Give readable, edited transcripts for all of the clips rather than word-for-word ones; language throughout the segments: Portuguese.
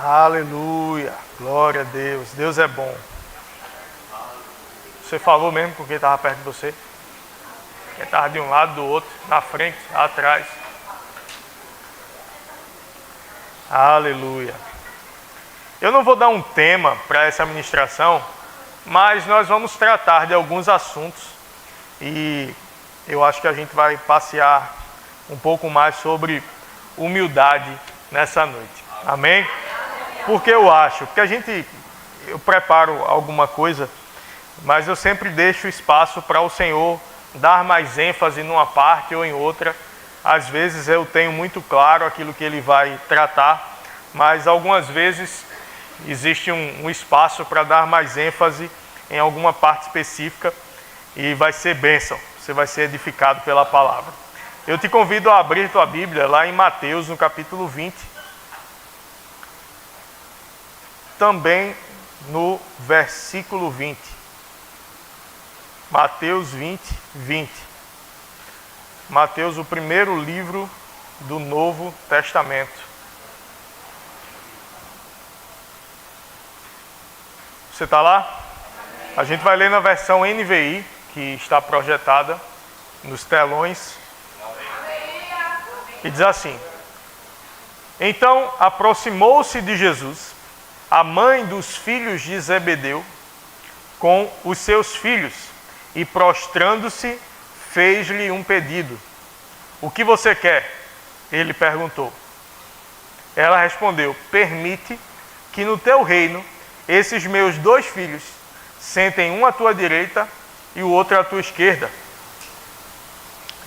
Aleluia, glória a Deus, Deus é bom. Você falou mesmo com quem estava perto de você? Quem estava de um lado, do outro, na frente, atrás. Aleluia. Eu não vou dar um tema para essa ministração, mas nós vamos tratar de alguns assuntos e eu acho que a gente vai passear um pouco mais sobre humildade nessa noite. Amém? Porque eu preparo alguma coisa, mas eu sempre deixo espaço para o Senhor dar mais ênfase numa parte ou em outra. Às vezes eu tenho muito claro aquilo que Ele vai tratar, mas algumas vezes existe um espaço para dar mais ênfase em alguma parte específica e vai ser bênção, você vai ser edificado pela palavra. Eu te convido a abrir tua Bíblia lá em Mateus, no capítulo 20. Também no versículo 20. Mateus 20, 20. Mateus, o primeiro livro do Novo Testamento. Você está lá? A gente vai ler na versão NVI, que está projetada nos telões. E diz assim: Então aproximou-se de Jesus a mãe dos filhos de Zebedeu com os seus filhos e, prostrando-se, fez-lhe um pedido. O que você quer? Ele perguntou. Ela respondeu: permite que no teu reino esses meus 2 filhos sentem um à tua direita e o outro à tua esquerda.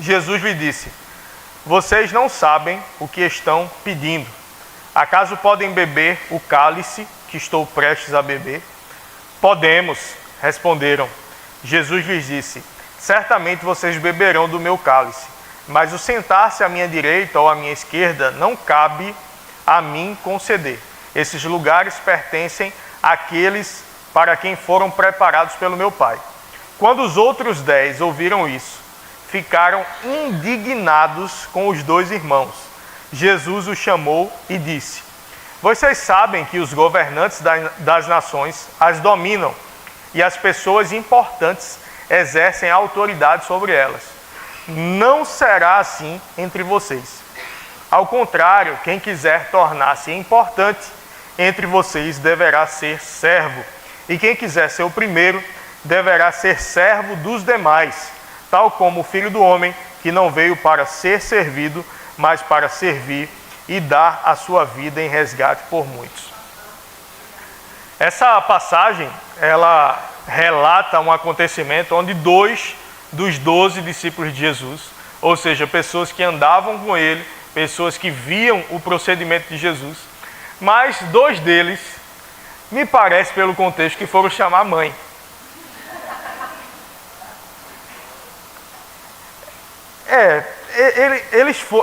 Jesus lhe disse: vocês não sabem o que estão pedindo. Acaso podem beber o cálice que estou prestes a beber? Podemos, responderam. Jesus lhes disse: certamente vocês beberão do meu cálice, mas o sentar-se à minha direita ou à minha esquerda não cabe a mim conceder. Esses lugares pertencem àqueles para quem foram preparados pelo meu Pai. Quando os outros 10 ouviram isso, ficaram indignados com os 2 irmãos. Jesus os chamou e disse: vocês sabem que os governantes das nações as dominam e as pessoas importantes exercem a autoridade sobre elas. Não será assim entre vocês. Ao contrário, quem quiser tornar-se importante entre vocês deverá ser servo, e quem quiser ser o primeiro deverá ser servo dos demais, tal como o Filho do Homem, que não veio para ser servido, mas para servir e dar a sua vida em resgate por muitos. Essa passagem, ela relata um acontecimento onde 2 dos 12 discípulos de Jesus, ou seja, pessoas que andavam com ele, pessoas que viam o procedimento de Jesus, mas 2 deles, me parece pelo contexto, que foram chamar a mãe.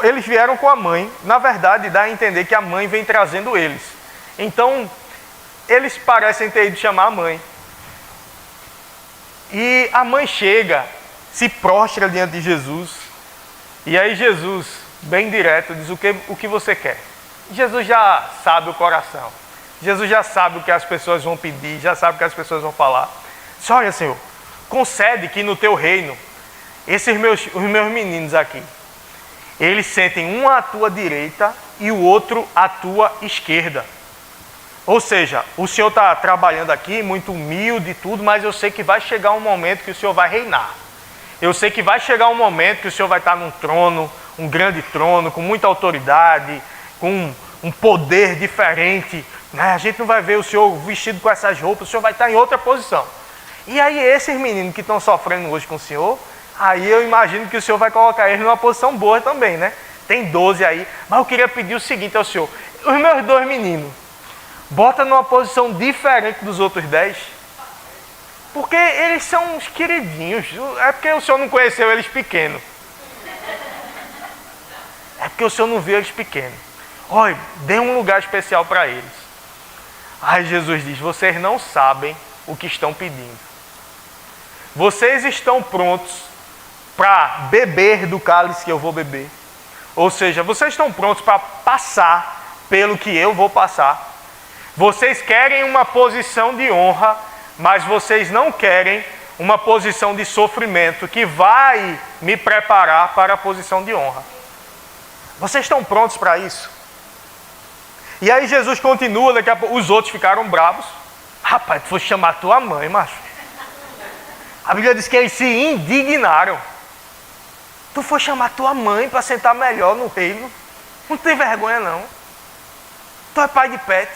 Eles vieram com a mãe, na verdade dá a entender que a mãe vem trazendo eles. Então, eles parecem ter ido chamar a mãe. E a mãe chega, se prostra diante de Jesus, e aí Jesus, bem direto, diz: o que você quer? Jesus já sabe o coração, Jesus já sabe o que as pessoas vão pedir, já sabe o que as pessoas vão falar. Diz: olha, Senhor, concede que no teu reino, os meus meninos aqui, eles sentem um à tua direita e o outro à tua esquerda. Ou seja, o Senhor está trabalhando aqui, muito humilde e tudo, mas eu sei que vai chegar um momento que o Senhor vai reinar. Eu sei que vai chegar um momento que o Senhor vai estar num trono, um grande trono, com muita autoridade, com um poder diferente. A gente não vai ver o Senhor vestido com essas roupas, o Senhor vai estar em outra posição. E aí esses meninos que estão sofrendo hoje com o Senhor, aí eu imagino que o Senhor vai colocar eles numa posição boa também, né? Tem 12 aí, mas eu queria pedir o seguinte ao Senhor: os meus 2 meninos, bota numa posição diferente dos outros 10, porque eles são uns queridinhos. É porque o Senhor não conheceu eles pequenos. É porque o Senhor não viu eles pequenos. Olha, dê um lugar especial para eles. Aí Jesus diz: vocês não sabem o que estão pedindo. Vocês estão prontos para beber do cálice que eu vou beber? Ou seja, vocês estão prontos para passar pelo que eu vou passar? Vocês querem uma posição de honra, mas vocês não querem uma posição de sofrimento que vai me preparar para a posição de honra. Vocês estão prontos para isso? E aí Jesus continua, daqui a pouco, os outros ficaram bravos. Rapaz, tu foi chamar tua mãe, macho. A Bíblia diz que eles se indignaram. Tu foi chamar tua mãe para sentar melhor no reino? Não tem vergonha não. Tu é pai de pet.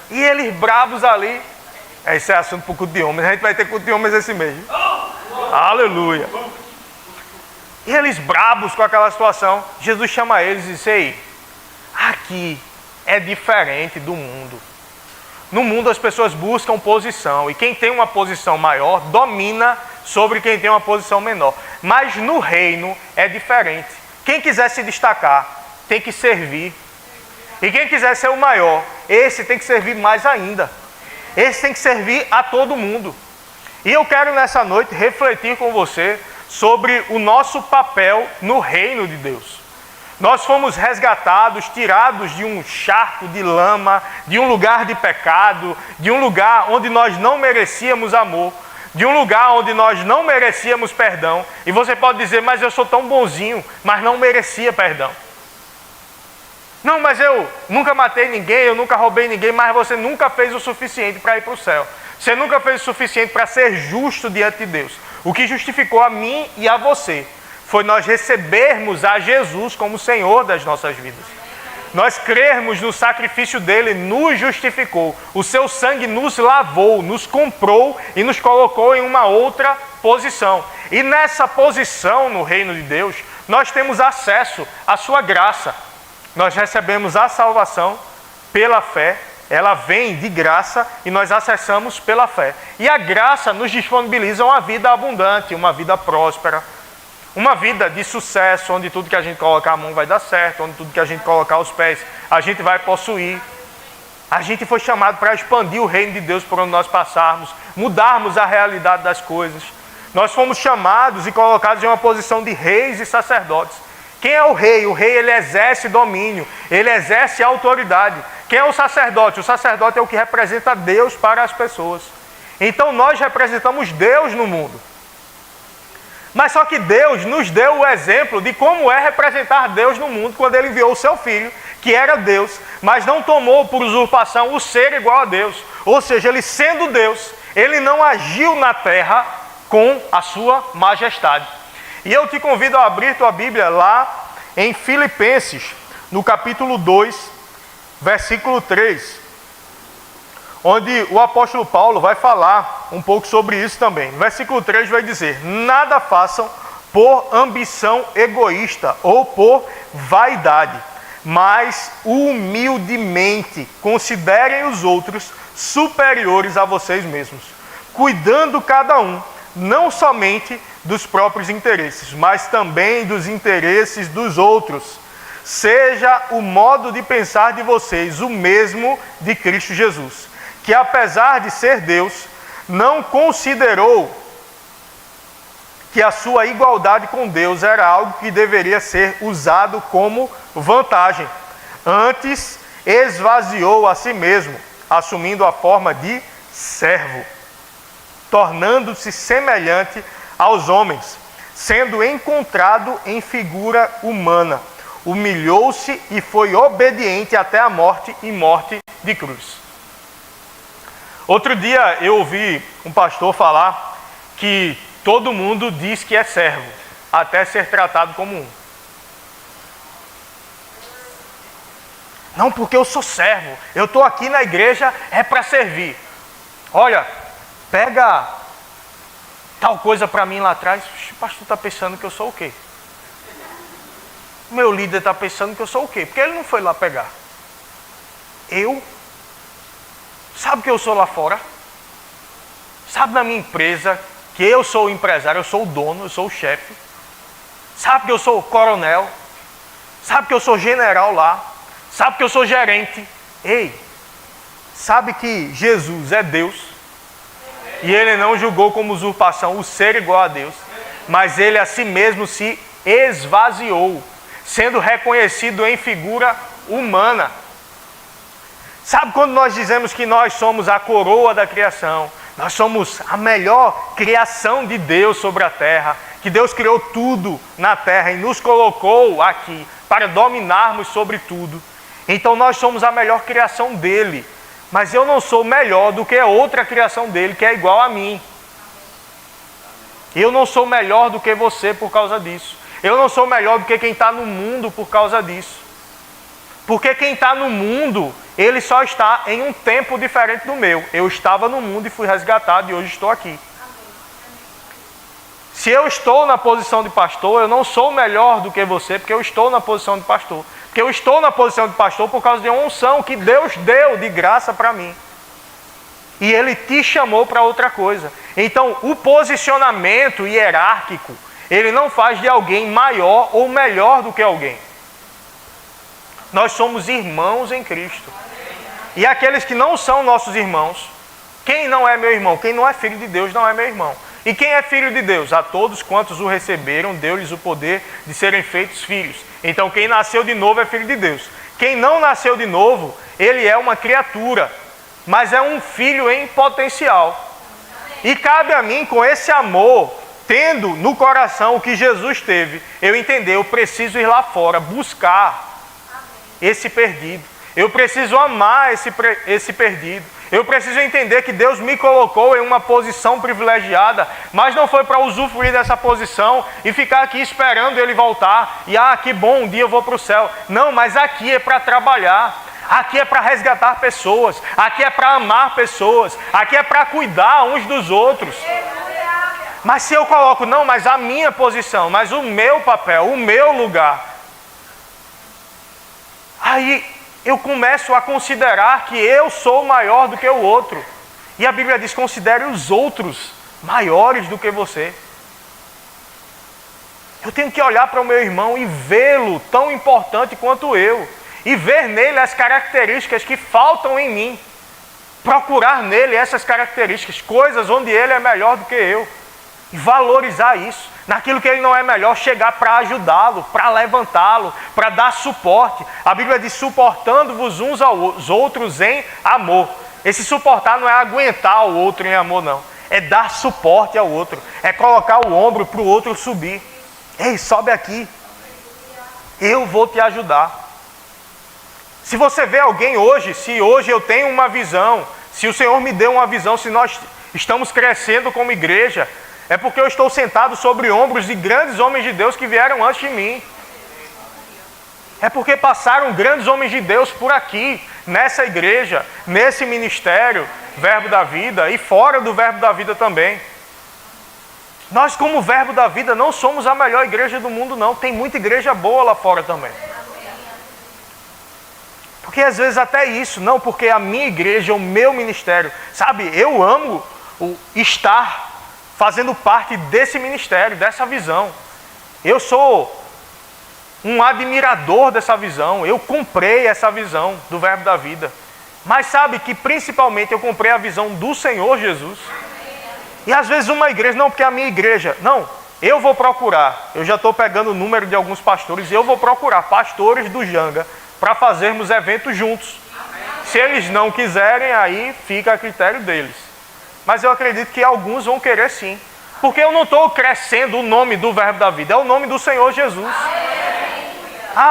E eles bravos ali. Esse é assunto para o culto de homens. A gente vai ter culto de homens esse mês. Aleluia. E eles bravos com aquela situação. Jesus chama eles e diz: ei, aqui é diferente do mundo. No mundo as pessoas buscam posição. E quem tem uma posição maior domina sobre quem tem uma posição menor. Mas no reino é diferente. Quem quiser se destacar tem que servir. E quem quiser ser o maior, esse tem que servir mais ainda. Esse tem que servir a todo mundo. E eu quero nessa noite refletir com você sobre o nosso papel no reino de Deus. Nós fomos resgatados, tirados de um charco de lama, de um lugar de pecado, de um lugar onde nós não merecíamos amor, de um lugar onde nós não merecíamos perdão. E você pode dizer: mas eu sou tão bonzinho, mas não merecia perdão. Não, mas eu nunca matei ninguém, eu nunca roubei ninguém, mas você nunca fez o suficiente para ir para o céu. Você nunca fez o suficiente para ser justo diante de Deus. O que justificou a mim e a você foi nós recebermos a Jesus como Senhor das nossas vidas. Nós crermos no sacrifício dele, nos justificou. O seu sangue nos lavou, nos comprou e nos colocou em uma outra posição. E nessa posição no reino de Deus, nós temos acesso à sua graça. Nós recebemos a salvação pela fé, ela vem de graça e nós acessamos pela fé. E a graça nos disponibiliza uma vida abundante, uma vida próspera, uma vida de sucesso, onde tudo que a gente colocar a mão vai dar certo, onde tudo que a gente colocar os pés a gente vai possuir. A gente foi chamado para expandir o reino de Deus por onde nós passarmos, mudarmos a realidade das coisas. Nós fomos chamados e colocados em uma posição de reis e sacerdotes. Quem é o rei? O rei, ele exerce domínio, ele exerce autoridade. Quem é o sacerdote? O sacerdote é o que representa Deus para as pessoas. Então nós representamos Deus no mundo. Mas só que Deus nos deu o exemplo de como é representar Deus no mundo quando ele enviou o seu filho, que era Deus, mas não tomou por usurpação o ser igual a Deus. Ou seja, ele sendo Deus, ele não agiu na terra com a sua majestade. E eu te convido a abrir tua Bíblia lá em Filipenses, no capítulo 2, versículo 3, onde o apóstolo Paulo vai falar um pouco sobre isso também. No versículo 3 vai dizer: nada façam por ambição egoísta ou por vaidade, mas humildemente considerem os outros superiores a vocês mesmos, cuidando cada um não somente dos próprios interesses, mas também dos interesses dos outros. Seja o modo de pensar de vocês o mesmo de Cristo Jesus, que apesar de ser Deus, não considerou que a sua igualdade com Deus era algo que deveria ser usado como vantagem. Antes, esvaziou a si mesmo, assumindo a forma de servo, tornando-se semelhante aos homens, sendo encontrado em figura humana. Humilhou-se e foi obediente até a morte e morte de cruz. Outro dia eu ouvi um pastor falar que todo mundo diz que é servo, até ser tratado como um. Não, porque eu sou servo, eu estou aqui na igreja é para servir. Olha, pega tal coisa para mim lá atrás. O pastor está pensando que eu sou o quê? Meu líder está pensando que eu sou o quê? Porque ele não foi lá pegar. Eu? Sabe que eu sou lá fora? Sabe na minha empresa que eu sou o empresário, eu sou o dono, eu sou o chefe? Sabe que eu sou o coronel? Sabe que eu sou general lá? Sabe que eu sou gerente? Ei, sabe que Jesus é Deus? E ele não julgou como usurpação o ser igual a Deus, mas ele a si mesmo se esvaziou, sendo reconhecido em figura humana. Sabe quando nós dizemos que nós somos a coroa da criação? Nós somos a melhor criação de Deus sobre a terra, que Deus criou tudo na terra e nos colocou aqui para dominarmos sobre tudo. Então nós somos a melhor criação dele, mas eu não sou melhor do que outra criação dele que é igual a mim. Eu não sou melhor do que você por causa disso. Eu não sou melhor do que quem está no mundo por causa disso. Porque quem está no mundo, ele só está em um tempo diferente do meu. Eu estava no mundo e fui resgatado e hoje estou aqui. Se eu estou na posição de pastor, eu não sou melhor do que você, porque eu estou na posição de pastor. Porque eu estou na posição de pastor por causa de uma unção que Deus deu de graça para mim. E Ele te chamou para outra coisa. Então, o posicionamento hierárquico, ele não faz de alguém maior ou melhor do que alguém. Nós somos irmãos em Cristo. E aqueles que não são nossos irmãos, quem não é meu irmão? Quem não é filho de Deus não é meu irmão. E quem é filho de Deus? A todos quantos o receberam, deu-lhes o poder de serem feitos filhos. Então quem nasceu de novo é filho de Deus. Quem não nasceu de novo, ele é uma criatura, mas é um filho em potencial. E cabe a mim, com esse amor, tendo no coração o que Jesus teve, eu entender, eu preciso ir lá fora, buscar esse perdido. Eu preciso amar esse perdido. Eu preciso entender que Deus me colocou em uma posição privilegiada, mas não foi para usufruir dessa posição e ficar aqui esperando Ele voltar. E que bom, um dia eu vou para o céu. Não, mas aqui é para trabalhar. Aqui é para resgatar pessoas. Aqui é para amar pessoas. Aqui é para cuidar uns dos outros. Mas se eu coloco, não, mas a minha posição, mas o meu papel, o meu lugar, aí eu começo a considerar que eu sou maior do que o outro. E a Bíblia diz, considere os outros maiores do que você. Eu tenho que olhar para o meu irmão e vê-lo tão importante quanto eu. E ver nele as características que faltam em mim. Procurar nele essas características, coisas onde ele é melhor do que eu. E valorizar isso. Naquilo que ele não é melhor, chegar para ajudá-lo, para levantá-lo, para dar suporte. A Bíblia diz, suportando-vos uns aos outros em amor. Esse suportar não é aguentar o outro em amor, não. É dar suporte ao outro. É colocar o ombro para o outro subir. Ei, sobe aqui. Eu vou te ajudar. Se você vê alguém hoje, se hoje eu tenho uma visão, se o Senhor me deu uma visão, se nós estamos crescendo como igreja, é porque eu estou sentado sobre ombros de grandes homens de Deus que vieram antes de mim. É porque passaram grandes homens de Deus por aqui, nessa igreja, nesse ministério, Verbo da Vida, e fora do Verbo da Vida também. Nós, como Verbo da Vida, não somos a melhor igreja do mundo, não. Tem muita igreja boa lá fora também. Porque às vezes até isso, não, porque a minha igreja, o meu ministério, sabe, eu amo estar fazendo parte desse ministério, dessa visão. Eu sou um admirador dessa visão. Eu comprei essa visão do Verbo da Vida. Mas sabe que principalmente eu comprei a visão do Senhor Jesus. E às vezes uma igreja, não, porque a minha igreja, não, eu vou procurar. Eu já estou pegando o número de alguns pastores e eu vou procurar pastores do Janga para fazermos eventos juntos. Se eles não quiserem, aí fica a critério deles. Mas eu acredito que alguns vão querer sim. Porque eu não estou crescendo o nome do Verbo da Vida, é o nome do Senhor Jesus.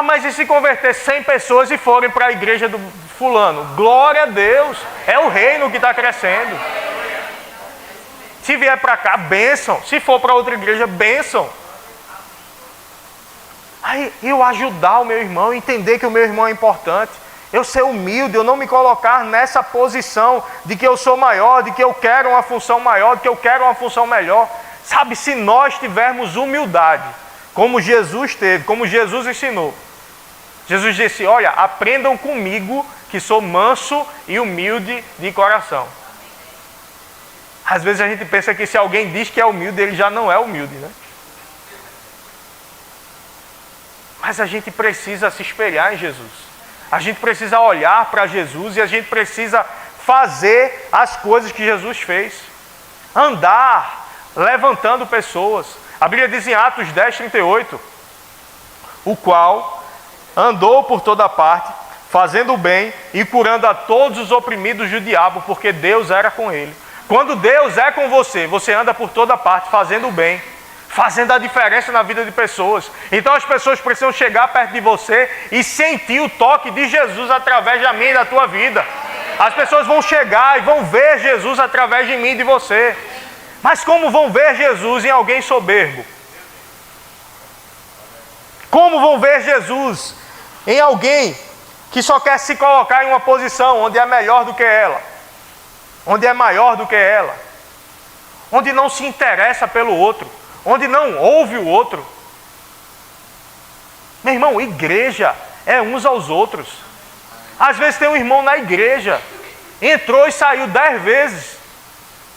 Mas e se converter 100 pessoas e forem para a igreja do fulano? Glória a Deus, é o reino que está crescendo. Se vier para cá, bênção. Se for para outra igreja, bênção. Aí eu ajudar o meu irmão, entender que o meu irmão é importante. Eu ser humilde, eu não me colocar nessa posição de que eu sou maior, de que eu quero uma função maior, de que eu quero uma função melhor. Sabe, se nós tivermos humildade, como Jesus teve, como Jesus ensinou. Jesus disse, olha, aprendam comigo que sou manso e humilde de coração. Às vezes a gente pensa que se alguém diz que é humilde, ele já não é humilde, né? Mas a gente precisa se espelhar em Jesus. A gente precisa olhar para Jesus e a gente precisa fazer as coisas que Jesus fez. Andar, levantando pessoas. A Bíblia diz em Atos 10, 38, o qual andou por toda parte, fazendo o bem e curando a todos os oprimidos do diabo, porque Deus era com ele. Quando Deus é com você, você anda por toda parte fazendo o bem, fazendo a diferença na vida de pessoas. Então as pessoas precisam chegar perto de você e sentir o toque de Jesus através da minha e da tua vida. As pessoas vão chegar e vão ver Jesus através de mim e de você. Mas como vão ver Jesus em alguém soberbo? Como vão ver Jesus em alguém que só quer se colocar em uma posição onde é melhor do que ela, onde é maior do que ela, onde não se interessa pelo outro, onde não ouve o outro? Meu irmão, igreja é uns aos outros. Às vezes tem um irmão na igreja, entrou e saiu 10 vezes.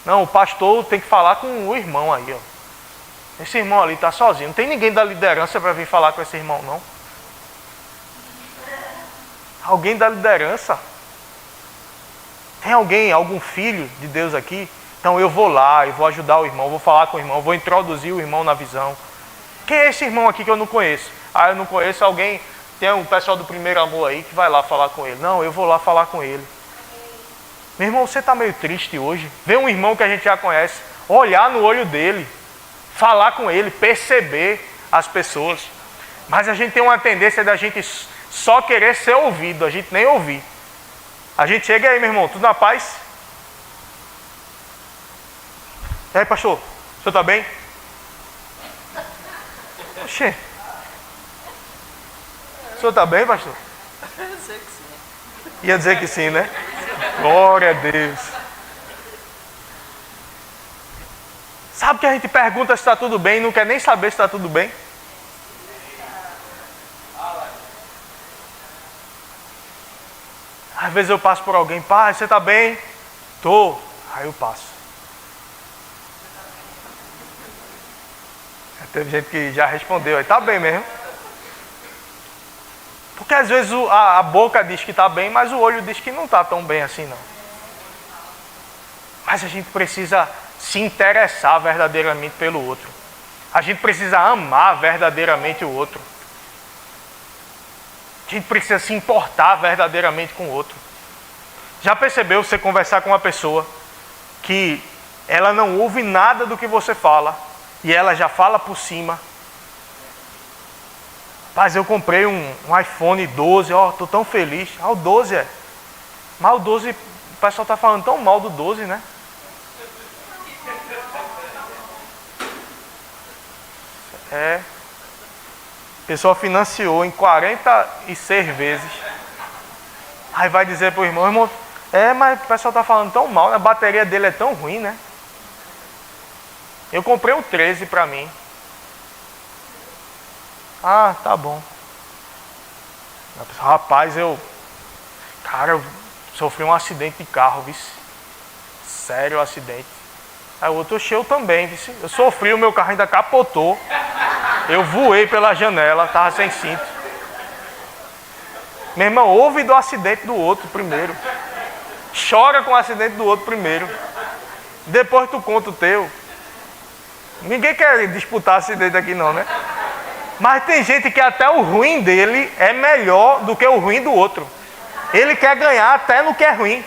Não, o pastor tem que falar com o irmão aí, ó. Esse irmão ali está sozinho, não tem ninguém da liderança para vir falar com esse irmão, não. Alguém da liderança? Tem alguém, algum filho de Deus aqui? Então eu vou lá, eu vou ajudar o irmão, vou falar com o irmão, vou introduzir o irmão na visão. Quem é esse irmão aqui que eu não conheço? Ah, eu não conheço alguém, tem um pessoal do Primeiro Amor aí que vai lá falar com ele. Não, eu vou lá falar com ele. Meu irmão, você está meio triste hoje? Vê um irmão que a gente já conhece, olhar no olho dele, falar com ele, perceber as pessoas. Mas a gente tem uma tendência da gente só querer ser ouvido, a gente nem ouvir. A gente chega aí, meu irmão, tudo na paz? E aí, pastor, o senhor está bem? Oxê. O senhor está bem, pastor? Ia dizer que sim, né? Glória a Deus. Sabe que a gente pergunta se está tudo bem e não quer nem saber se está tudo bem? Às vezes eu passo por alguém, pai, você está bem? Tô. Aí eu passo. Teve gente que já respondeu, aí tá bem mesmo. Porque às vezes a boca diz que está bem, mas o olho diz que não está tão bem assim não. Mas a gente precisa se interessar verdadeiramente pelo outro. A gente precisa amar verdadeiramente o outro. A gente precisa se importar verdadeiramente com o outro. Já percebeu você conversar com uma pessoa que ela não ouve nada do que você fala e ela já fala por cima? Mas eu comprei um iPhone 12, ó, tô tão feliz. Ah, o 12 é. Mas o 12, o pessoal tá falando tão mal do 12, né? É. A pessoa financiou em 46 vezes. Aí vai dizer pro irmão, irmão, mas o pessoal tá falando tão mal, né? A bateria dele é tão ruim, né? Eu comprei um 13 para mim. Ah, tá bom. Rapaz, eu sofri um acidente de carro, vice. Sério, acidente. Aí o outro, eu também, vice. Eu sofri, o meu carro ainda capotou. Eu voei pela janela, tava sem cinto. Meu irmão, ouve do acidente do outro primeiro. Chora com o acidente do outro primeiro. Depois tu conta o teu. Ninguém quer disputar acidente aqui não, né? Mas tem gente que até o ruim dele é melhor do que o ruim do outro. Ele quer ganhar até no que é ruim.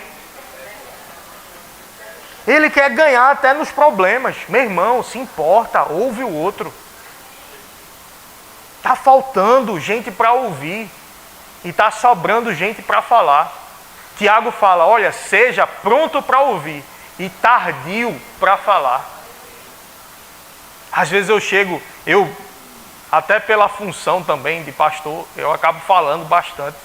Ele quer ganhar até nos problemas. Meu irmão, se importa, ouve o outro. Está faltando gente para ouvir. E está sobrando gente para falar. Tiago fala, olha, seja pronto para ouvir e tardio para falar. Às vezes eu até pela função também de pastor, eu acabo falando bastante,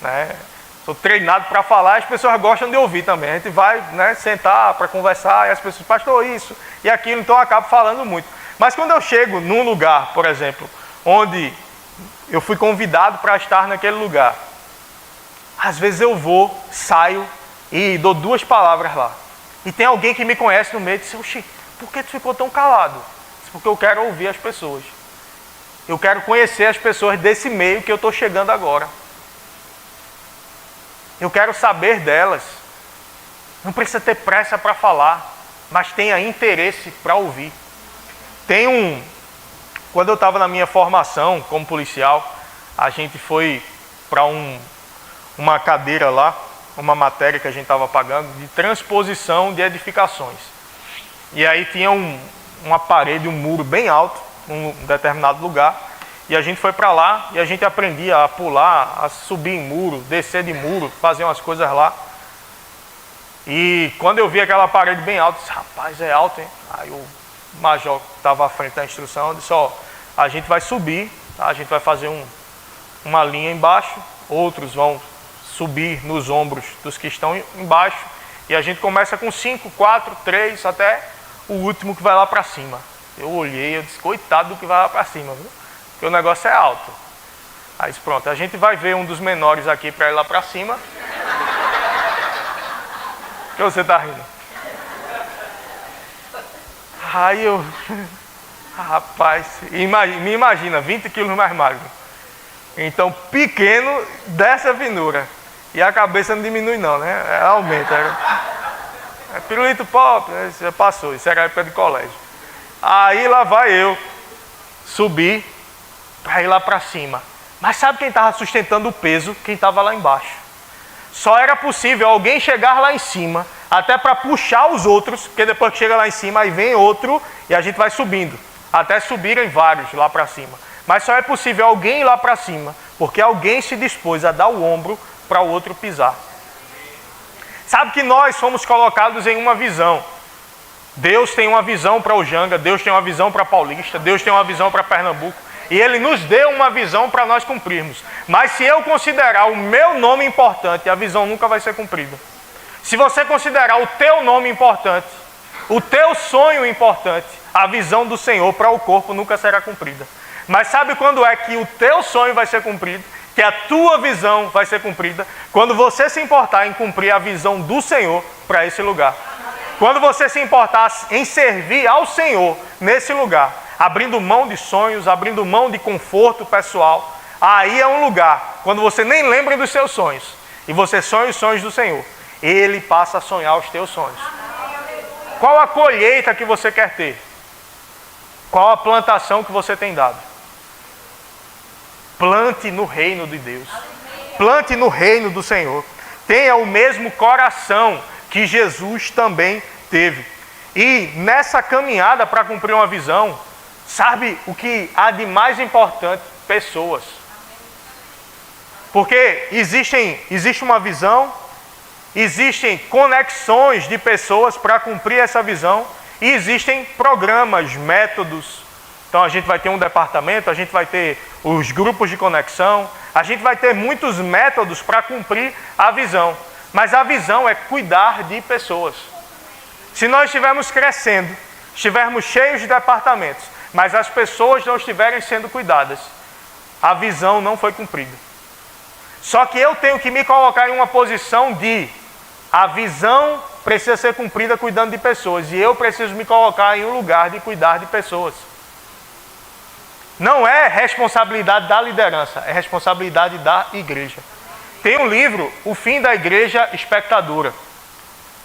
né? Sou treinado para falar, as pessoas gostam de ouvir também. A gente vai, né, sentar para conversar e as pessoas, pastor, isso e aquilo, então eu acabo falando muito. Mas quando eu chego num lugar, por exemplo, onde eu fui convidado para estar naquele lugar, às vezes eu vou, saio e dou 2 palavras lá. E tem alguém que me conhece no meio e diz, oxi, por que tu ficou tão calado? Porque eu quero ouvir as pessoas. Eu quero conhecer as pessoas desse meio que eu estou chegando agora. Eu quero saber delas. Não precisa ter pressa para falar, mas tenha interesse para ouvir. Quando eu estava na minha formação como policial, a gente foi para um uma cadeira lá, uma matéria que a gente estava pagando, de transposição de edificações. E aí tinha uma parede, um muro bem alto, num determinado lugar, e a gente foi para lá e a gente aprendia a pular, a subir em muro, descer de muro, fazer umas coisas lá. E quando eu vi aquela parede bem alta, eu disse, rapaz, é alto, hein? Aí o major que estava à frente da instrução disse, ó, a gente vai subir, tá? A gente vai fazer uma linha embaixo, outros vão subir nos ombros dos que estão embaixo, e a gente começa com 5, 4, 3, até o último que vai lá para cima. Eu olhei, eu disse, coitado do que vai lá para cima, viu? Porque o negócio é alto. Aí disse, pronto, a gente vai ver um dos menores aqui para ir lá para cima. O que você está rindo? Aí eu... Rapaz, me imagina, 20 quilos mais magro. Então, pequeno dessa finura. E a cabeça não diminui não, né? Ela aumenta. É pirulito pop, né? Isso já passou, isso era época de colégio. Aí lá vai eu subir para ir lá para cima. Mas sabe quem estava sustentando o peso? Quem estava lá embaixo. Só era possível alguém chegar lá em cima, até para puxar os outros, porque depois que chega lá em cima, aí vem outro e a gente vai subindo, até subirem vários lá para cima. Mas só é possível alguém ir lá para cima, porque alguém se dispôs a dar o ombro para o outro pisar. Sabe que nós fomos colocados em uma visão. Deus tem uma visão para o Janga, Deus tem uma visão para Paulista, Deus tem uma visão para Pernambuco. E Ele nos deu uma visão para nós cumprirmos. Mas se eu considerar o meu nome importante, a visão nunca vai ser cumprida. Se você considerar o teu nome importante, o teu sonho importante, a visão do Senhor para o corpo nunca será cumprida. Mas sabe quando é que o teu sonho vai ser cumprido? Que a tua visão vai ser cumprida? Quando você se importar em cumprir a visão do Senhor para esse lugar. Quando você se importar em servir ao Senhor nesse lugar, abrindo mão de sonhos, abrindo mão de conforto pessoal, aí é um lugar, quando você nem lembra dos seus sonhos, e você sonha os sonhos do Senhor, Ele passa a sonhar os teus sonhos. Qual a colheita que você quer ter? Qual a plantação que você tem dado? Plante no reino de Deus. Plante no reino do Senhor. Tenha o mesmo coração que Jesus também teve. E nessa caminhada para cumprir uma visão, sabe o que há de mais importante? Pessoas. Porque existe uma visão, existem conexões de pessoas para cumprir essa visão, e existem programas, métodos. Então a gente vai ter um departamento, a gente vai ter os grupos de conexão, a gente vai ter muitos métodos para cumprir a visão. Mas a visão é cuidar de pessoas. Se nós estivermos crescendo, estivermos cheios de departamentos, mas as pessoas não estiverem sendo cuidadas, a visão não foi cumprida. Só que eu tenho que me colocar em uma posição de a visão precisa ser cumprida cuidando de pessoas, e eu preciso me colocar em um lugar de cuidar de pessoas. Não é responsabilidade da liderança, é responsabilidade da igreja. Tem um livro, O Fim da Igreja Espectadora.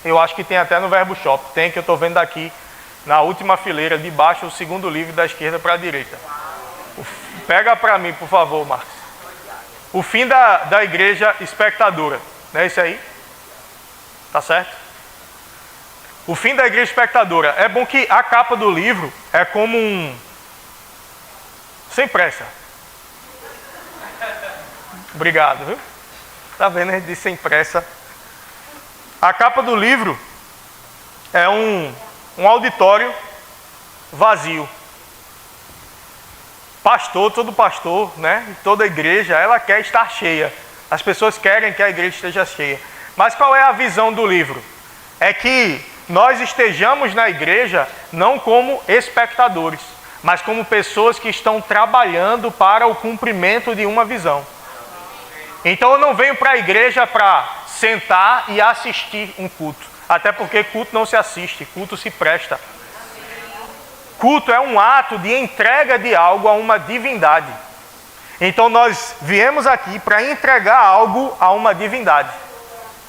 Eu acho que tem até no Verbo Shop. Tem, que eu estou vendo aqui na última fileira, de baixo, o segundo livro da esquerda para a direita. Pega para mim, por favor, Marcos. O Fim da Igreja Espectadora. Não é isso aí? Tá certo? O Fim da Igreja Espectadora. É bom que a capa do livro é como um... Sem pressa. Obrigado, viu? Tá vendo? Ele disse sem pressa. A capa do livro é um auditório vazio. Pastor, todo pastor, né? Toda igreja, ela quer estar cheia. As pessoas querem que a igreja esteja cheia. Mas qual é a visão do livro? É que nós estejamos na igreja não como espectadores, mas como pessoas que estão trabalhando para o cumprimento de uma visão. Então eu não venho para a igreja para sentar e assistir um culto. Até porque culto não se assiste, culto se presta. Culto é um ato de entrega de algo a uma divindade. Então nós viemos aqui para entregar algo a uma divindade.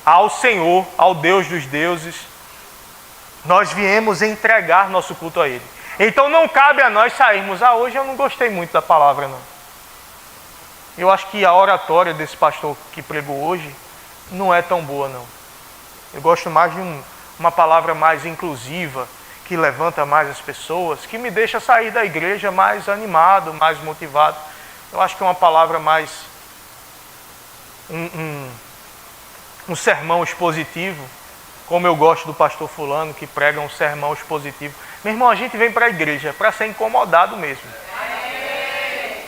Ao Senhor, ao Deus dos deuses. Nós viemos entregar nosso culto a Ele. Então não cabe a nós sairmos. Hoje eu não gostei muito da palavra, não. Eu acho que a oratória desse pastor que pregou hoje não é tão boa, não. Eu gosto mais de uma palavra mais inclusiva, que levanta mais as pessoas, que me deixa sair da igreja mais animado, mais motivado. Eu acho que é uma palavra mais... um sermão expositivo, como eu gosto do pastor fulano, que prega um sermão expositivo. Meu irmão, a gente vem para a igreja para ser incomodado mesmo.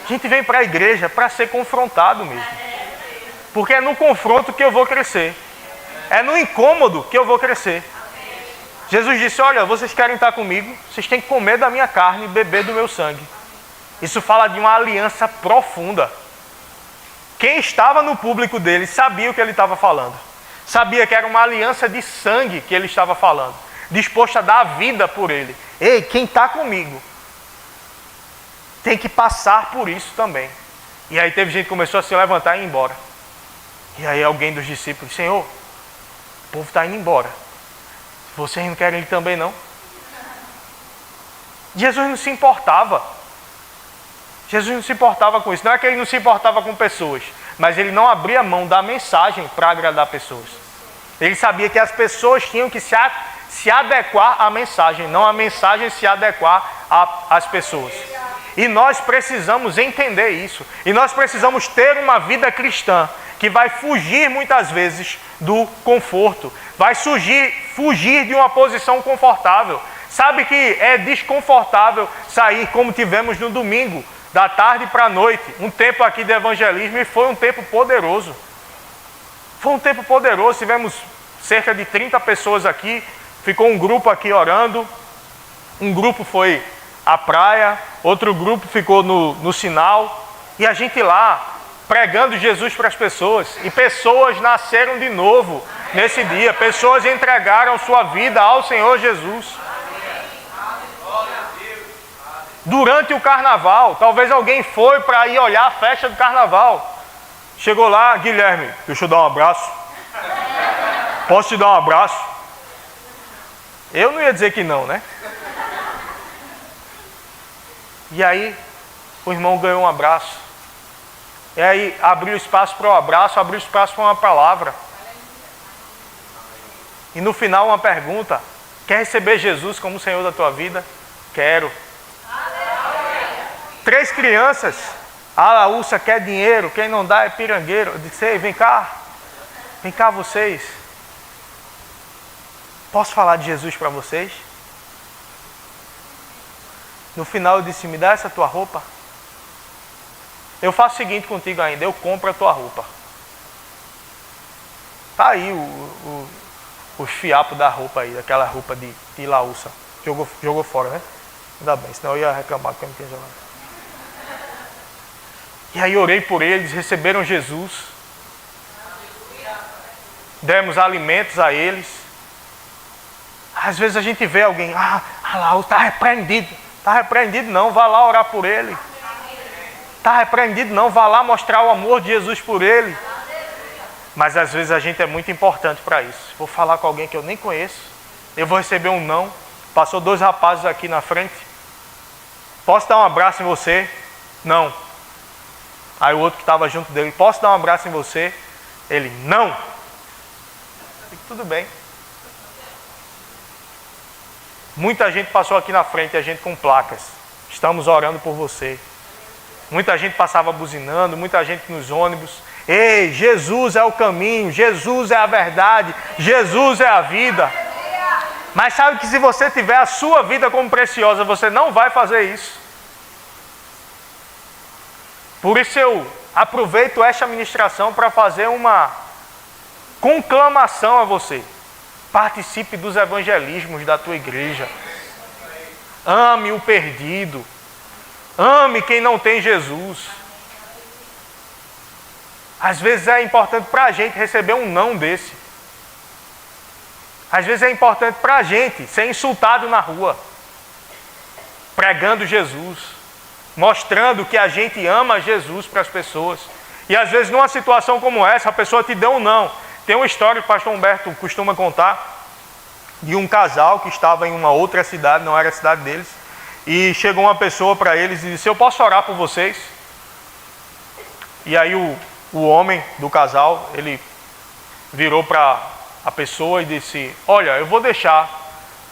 A gente vem para a igreja para ser confrontado mesmo. Porque é no confronto que eu vou crescer. É no incômodo que eu vou crescer. Jesus disse, olha, vocês querem estar comigo? Vocês têm que comer da minha carne e beber do meu sangue. Isso fala de uma aliança profunda. Quem estava no público dele sabia o que ele estava falando. Sabia que era uma aliança de sangue que ele estava falando. Disposto a dar a vida por ele. Ei, quem está comigo tem que passar por isso também. E aí teve gente que começou a se levantar e ir embora. E aí alguém dos discípulos, Senhor, o povo está indo embora. Vocês não querem ir também não? Jesus não se importava. Jesus não se importava com isso. Não é que ele não se importava com pessoas, mas ele não abria mão da mensagem para agradar pessoas. Ele sabia que as pessoas tinham que se adequar à mensagem, não a mensagem se adequar às pessoas. E nós precisamos entender isso. E nós precisamos ter uma vida cristã que vai fugir muitas vezes do conforto. Vai fugir de uma posição confortável. Sabe que é desconfortável sair como tivemos no domingo, da tarde para a noite. Um tempo aqui de evangelismo e foi um tempo poderoso. Foi um tempo poderoso. Tivemos cerca de 30 pessoas aqui. Ficou um grupo aqui orando. Um grupo foi à praia. Outro grupo ficou no sinal. E a gente lá, pregando Jesus para as pessoas. E pessoas nasceram de novo nesse dia. Pessoas entregaram sua vida ao Senhor Jesus. Durante o carnaval, talvez alguém foi para ir olhar a festa do carnaval. Chegou lá, Guilherme, deixa eu dar um abraço. Posso te dar um abraço? Eu não ia dizer que não, né? E aí, o irmão ganhou um abraço. E aí, abriu espaço para o abraço, abriu espaço para uma palavra. E no final, uma pergunta: quer receber Jesus como Senhor da tua vida? Quero. 3 crianças. A Laúça quer dinheiro, quem não dá é pirangueiro. Eu disse, vem cá vocês. Posso falar de Jesus para vocês? No final eu disse, me dá essa tua roupa. Eu faço o seguinte contigo ainda, eu compro a tua roupa. Tá aí os fiapos da roupa aí, daquela roupa de Laúça. Jogou fora, né? Ainda bem, senão eu ia reclamar que eu não tinha jogado. E aí orei por eles, receberam Jesus. Demos alimentos a eles. Às vezes a gente vê alguém, lá, está repreendido. Está repreendido não, vá lá orar por ele. Está repreendido não, vá lá mostrar o amor de Jesus por ele. Mas às vezes a gente é muito importante para isso. Vou falar com alguém que eu nem conheço. Eu vou receber um não. Passou 2 rapazes aqui na frente. Posso dar um abraço em você? Não. Aí o outro que estava junto dele, posso dar um abraço em você? Ele, não. Eu digo, tudo bem. Muita gente passou aqui na frente, a gente com placas. Estamos orando por você. Muita gente passava buzinando, muita gente nos ônibus. Ei, Jesus é o caminho, Jesus é a verdade, Jesus é a vida. Mas sabe que se você tiver a sua vida como preciosa, você não vai fazer isso. Por isso eu aproveito esta ministração para fazer uma conclamação a você. Participe dos evangelismos da tua igreja. Ame o perdido. Ame quem não tem Jesus. Às vezes é importante para a gente receber um não desse. Às vezes é importante para a gente ser insultado na rua, pregando Jesus, mostrando que a gente ama Jesus para as pessoas. E às vezes numa situação como essa, a pessoa te deu um não. Tem uma história que o pastor Humberto costuma contar, de um casal que estava em uma outra cidade, não era a cidade deles, e chegou uma pessoa para eles e disse, eu posso orar por vocês? E aí o homem do casal, ele virou para a pessoa e disse: olha, eu vou deixar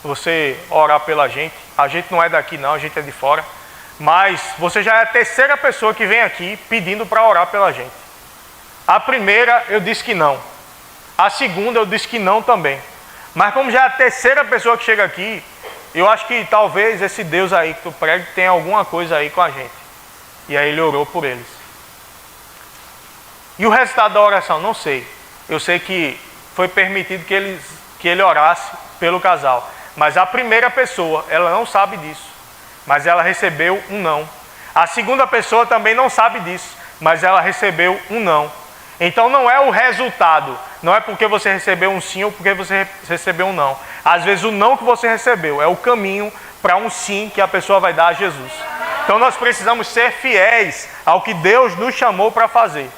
você orar pela gente. A gente não é daqui não, a gente é de fora. Mas você já é a terceira pessoa que vem aqui pedindo para orar pela gente. A primeira eu disse que não. A segunda eu disse que não também. Mas como já é a terceira pessoa que chega aqui, eu acho que talvez esse Deus aí que tu prega tenha alguma coisa aí com a gente. E aí ele orou por eles. E o resultado da oração? Não sei. Eu sei que foi permitido que ele orasse pelo casal. Mas a primeira pessoa, ela não sabe disso. Mas ela recebeu um não. A segunda pessoa também não sabe disso. Mas ela recebeu um não. Então não é o resultado. Não é porque você recebeu um sim ou porque você recebeu um não. Às vezes o não que você recebeu é o caminho para um sim que a pessoa vai dar a Jesus. Então nós precisamos ser fiéis ao que Deus nos chamou para fazer.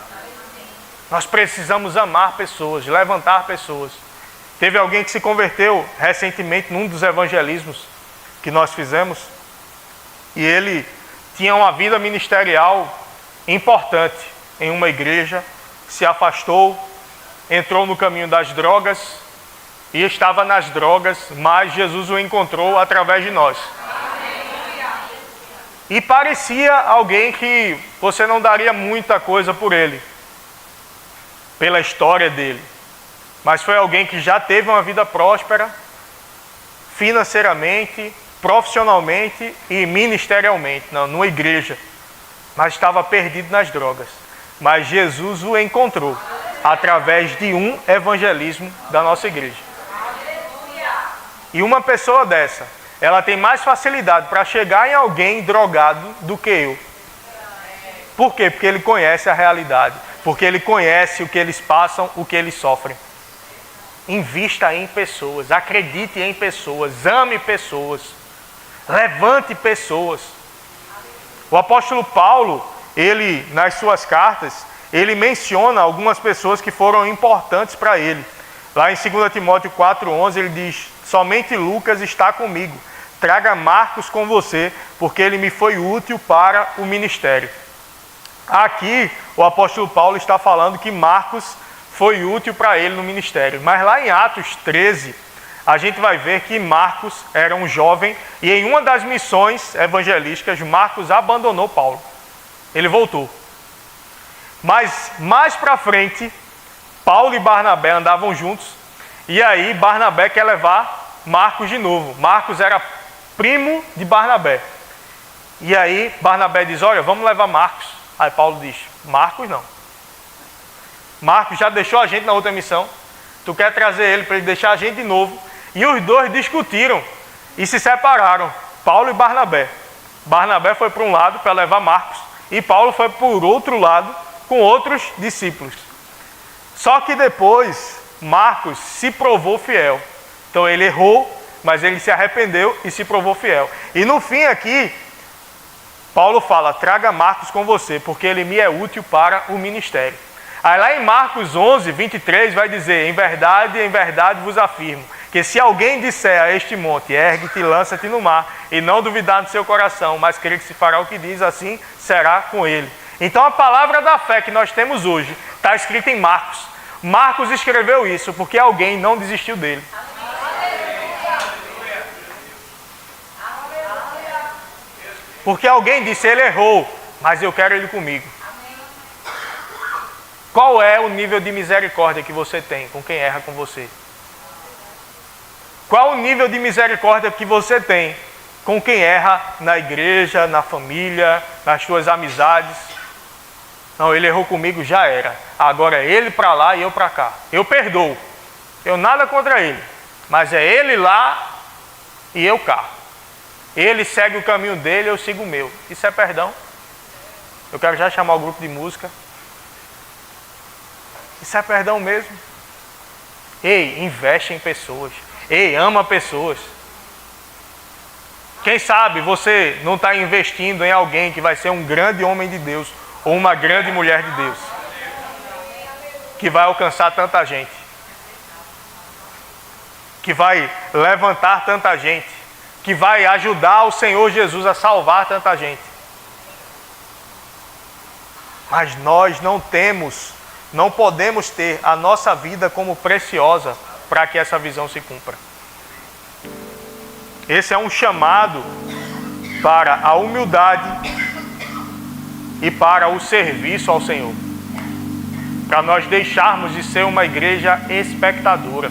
Nós precisamos amar pessoas, levantar pessoas. Teve alguém que se converteu recentemente num dos evangelismos que nós fizemos. E ele tinha uma vida ministerial importante em uma igreja, se afastou, entrou no caminho das drogas e estava nas drogas, mas Jesus o encontrou através de nós. E parecia alguém que você não daria muita coisa por ele, pela história dele. Mas foi alguém que já teve uma vida próspera, financeiramente, profissionalmente e ministerialmente, numa igreja. Mas estava perdido nas drogas. Mas Jesus o encontrou através de um evangelismo da nossa igreja. E uma pessoa dessa, ela tem mais facilidade para chegar em alguém drogado do que eu. Por quê? Porque ele conhece a realidade. Porque ele conhece o que eles passam, o que eles sofrem. Invista em pessoas, acredite em pessoas, ame pessoas, levante pessoas. O apóstolo Paulo, ele, nas suas cartas, ele menciona algumas pessoas que foram importantes para ele. Lá em 2 Timóteo 4,11 ele diz: somente Lucas está comigo, traga Marcos com você, porque ele me foi útil para o ministério. Aqui o apóstolo Paulo está falando que Marcos foi útil para ele no ministério. Mas lá em Atos 13, a gente vai ver que Marcos era um jovem e em uma das missões evangelísticas, Marcos abandonou Paulo. Ele voltou. Mas mais para frente, Paulo e Barnabé andavam juntos e aí Barnabé quer levar Marcos de novo. Marcos era primo de Barnabé. E aí Barnabé diz: olha, vamos levar Marcos. Aí Paulo diz: Marcos não. Marcos já deixou a gente na outra missão. Tu quer trazer ele para ele deixar a gente de novo? E os dois discutiram e se separaram, Paulo e Barnabé. Barnabé foi para um lado para levar Marcos e Paulo foi por outro lado com outros discípulos. Só que depois Marcos se provou fiel. Então ele errou, mas ele se arrependeu e se provou fiel. E no fim aqui, Paulo fala: traga Marcos com você, porque ele me é útil para o ministério. Aí lá em Marcos 11, 23 vai dizer: em verdade vos afirmo, que se alguém disser a este monte, ergue-te e lança-te no mar, e não duvidar no seu coração, mas crer que se fará o que diz, assim será com ele. Então a palavra da fé que nós temos hoje está escrita em Marcos. Marcos escreveu isso porque alguém não desistiu dele. Porque alguém disse: ele errou, mas eu quero ele comigo. Qual é o nível de misericórdia que você tem com quem erra com você? Qual o nível de misericórdia que você tem com quem erra na igreja, na família, nas suas amizades? Não, ele errou comigo, já era. Agora é ele para lá e eu para cá. Eu perdoo. Eu nada contra ele. Mas é ele lá e eu cá. Ele segue o caminho dele, eu sigo o meu. Isso é perdão? Eu quero já chamar o grupo de música. Isso é perdão mesmo? Ei, investe em pessoas. Ei, ama pessoas. Quem sabe você não está investindo em alguém que vai ser um grande homem de Deus ou uma grande mulher de Deus, que vai alcançar tanta gente, que vai levantar tanta gente, que vai ajudar o Senhor Jesus a salvar tanta gente. Mas nós não podemos ter a nossa vida como preciosa para que essa visão se cumpra. Esse é um chamado para a humildade e para o serviço ao Senhor. Para nós deixarmos de ser uma igreja espectadora,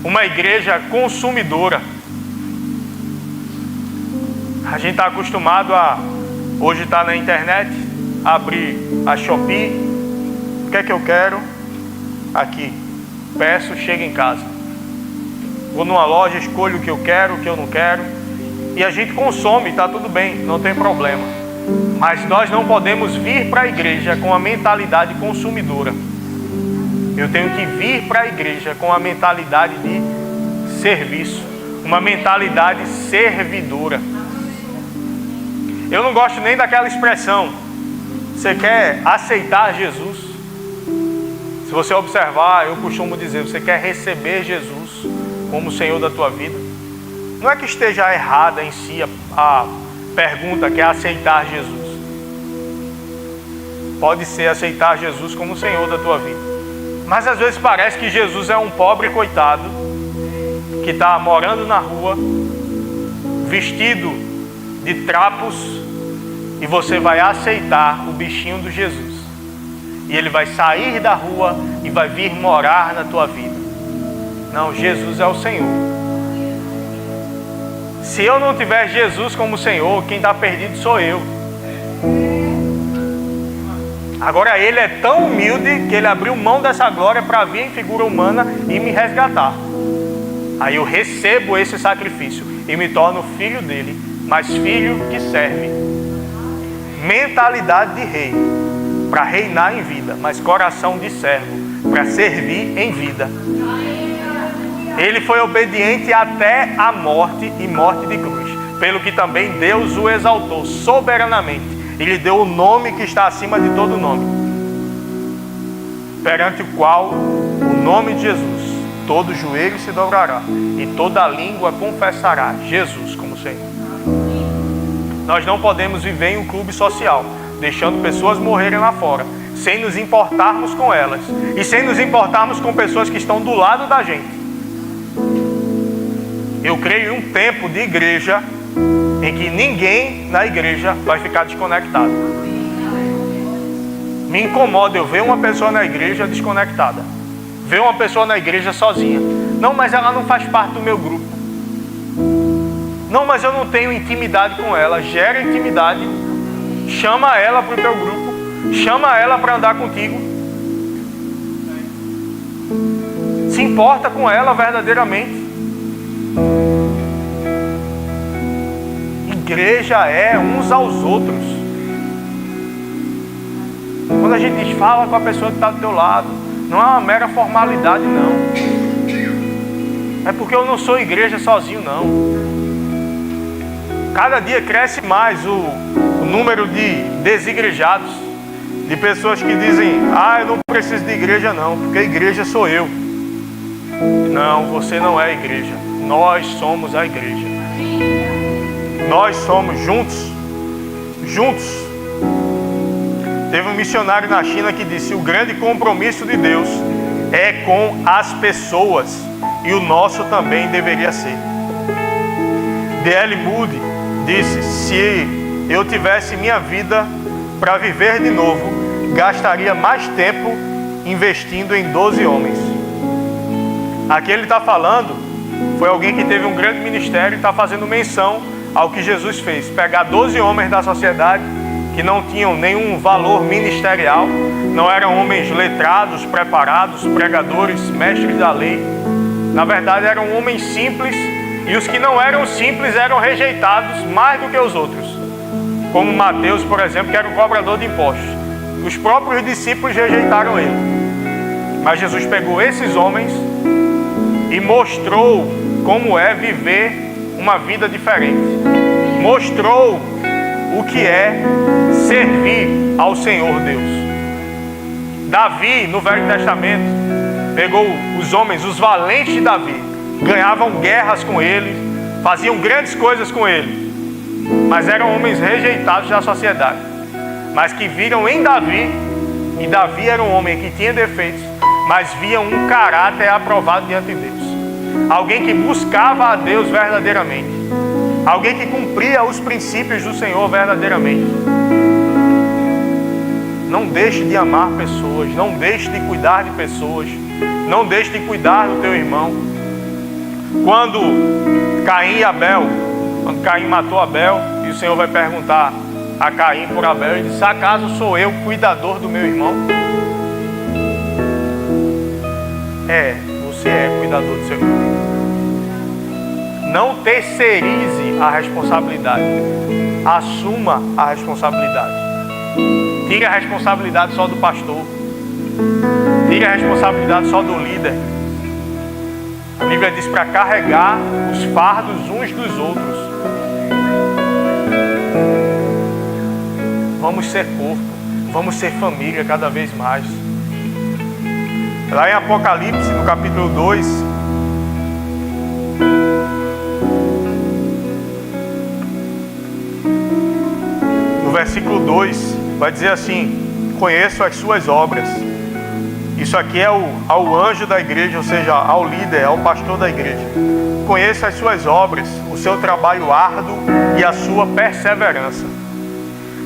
uma igreja consumidora. A gente está acostumado a, hoje está na internet, abrir a Shopee, o que é que eu quero? Aqui, peço, chega em casa. Vou numa loja, escolho o que eu quero, o que eu não quero, e a gente consome, está tudo bem, não tem problema. Mas nós não podemos vir para a igreja com a mentalidade consumidora. Eu tenho que vir para a igreja com a mentalidade de serviço, uma mentalidade servidora. Eu não gosto nem daquela expressão, você quer aceitar Jesus? Se você observar, eu costumo dizer, você quer receber Jesus como o Senhor da tua vida? Não é que esteja errada em si a pergunta que é aceitar Jesus. Pode ser aceitar Jesus como o Senhor da tua vida. Mas às vezes parece que Jesus é um pobre coitado que está morando na rua, vestido de trapos, e você vai aceitar o bichinho do Jesus. E ele vai sair da rua e vai vir morar na tua vida. Não, Jesus é o Senhor. Se eu não tiver Jesus como Senhor, quem está perdido sou eu. Agora ele é tão humilde que ele abriu mão dessa glória para vir em figura humana e me resgatar. Aí eu recebo esse sacrifício e me torno filho dele, mas filho que serve. Mentalidade de rei, para reinar em vida, mas coração de servo, para servir em vida. Ele foi obediente até a morte e morte de cruz, pelo que também Deus o exaltou soberanamente e lhe deu o nome que está acima de todo nome, perante o qual o nome de Jesus todo joelho se dobrará e toda língua confessará Jesus como Senhor. Nós não podemos viver em um clube social, deixando pessoas morrerem lá fora, sem nos importarmos com elas e sem nos importarmos com pessoas que estão do lado da gente. Eu creio em um tempo de igreja em que ninguém na igreja vai ficar desconectado. Me incomoda eu ver uma pessoa na igreja desconectada, ver uma pessoa na igreja sozinha. Não, mas ela não faz parte do meu grupo. Não, mas eu não tenho intimidade com ela. Gera intimidade. Chama ela para o teu grupo. Chama ela para andar contigo. Se importa com ela verdadeiramente. Igreja é uns aos outros. Quando a gente diz, fala com a pessoa que está do teu lado, não é uma mera formalidade, não. É porque eu não sou igreja sozinho, não. Cada dia cresce mais o número de desigrejados, de pessoas que dizem, eu não preciso de igreja não, porque a igreja sou eu. Não, você não é a igreja, nós somos a igreja. Nós somos juntos. Teve um missionário na China que disse, o grande compromisso de Deus é com as pessoas, e o nosso também deveria ser. D.L. Moody disse, se eu tivesse minha vida para viver de novo, gastaria mais tempo investindo em 12 homens. Aqui ele está falando, foi alguém que teve um grande ministério e está fazendo menção ao que Jesus fez. Pegar 12 homens da sociedade que não tinham nenhum valor ministerial, não eram homens letrados, preparados, pregadores, mestres da lei. Na verdade eram homens simples, e os que não eram simples eram rejeitados mais do que os outros. Como Mateus, por exemplo, que era um cobrador de impostos. Os próprios discípulos rejeitaram ele. Mas Jesus pegou esses homens e mostrou como é viver uma vida diferente. Mostrou o que é servir ao Senhor Deus. Davi, no Velho Testamento, pegou os homens, os valentes de Davi, ganhavam guerras com ele, faziam grandes coisas com ele, mas eram homens rejeitados da sociedade. mas que viram em Davi, e Davi era um homem que tinha defeitos, mas via um caráter aprovado diante de Deus. Alguém que buscava a Deus verdadeiramente. Alguém que cumpria os princípios do Senhor verdadeiramente. Não deixe de amar pessoas, não deixe de cuidar de pessoas, não deixe de cuidar do teu irmão. Quando Caim matou Abel, e o Senhor vai perguntar a Caim por Abel, ele disse: acaso sou eu cuidador do meu irmão? Você é cuidador do seu irmão. Não terceirize a responsabilidade. Assuma a responsabilidade. Tire a responsabilidade só do pastor. Tire a responsabilidade só do líder. A Bíblia diz para carregar os fardos uns dos outros. Vamos ser corpo. Vamos ser família cada vez mais. Lá em Apocalipse, no capítulo 2, no versículo 2, vai dizer assim: conheço as suas obras. Isso aqui é ao anjo da igreja, ou seja, ao líder, ao pastor da igreja. Conheço as suas obras, o seu trabalho árduo e a sua perseverança.